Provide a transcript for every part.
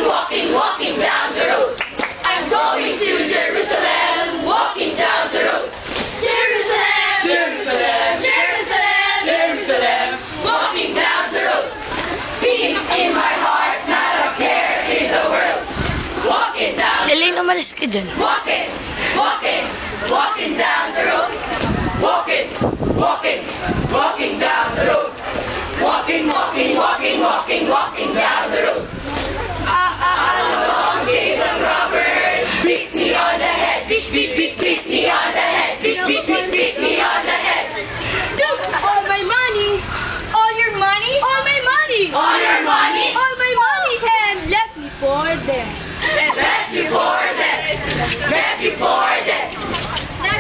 walking down the road. I'm going to Jerusalem, walking down the road. Jerusalem, Jerusalem, Jerusalem, Jerusalem, walking down the road. Peace in my heart, not a care in the world. Walking down the road. Umalis ka dyan. Walking, walking, walking down the road. Walking, walking, walking down the road. Walking, walking, walking, walking, walking down the road. Along came some robbers, beat me on the head, beat me on the head, beat me on the head. Took all my money. All your money? All my money. All your money, All my money. And left me for dead. and left you for dead, left you for dead.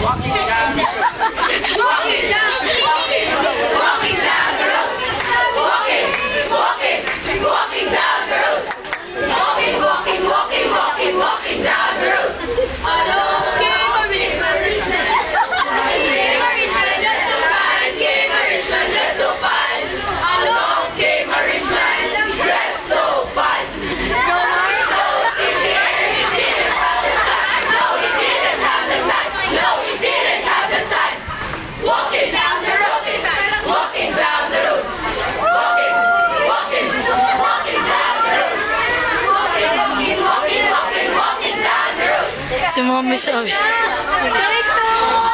Walking down, walking, walking down the road. Walking, walking, walking down the road. Walking, walking, walking, walking, walking down the road. Along came a rich man. Came a rich man, just so fine. Came a rich man, just so fine. Along came a rich man, dressed so fine. No, he didn't have the time. No, he didn't have the time. No, he didn't have the time. Walking down the road, walking down the road. Walking, walking, walking down the road. Walking, walking, walking, walking, walking down the road. Si Mami sabi. Correct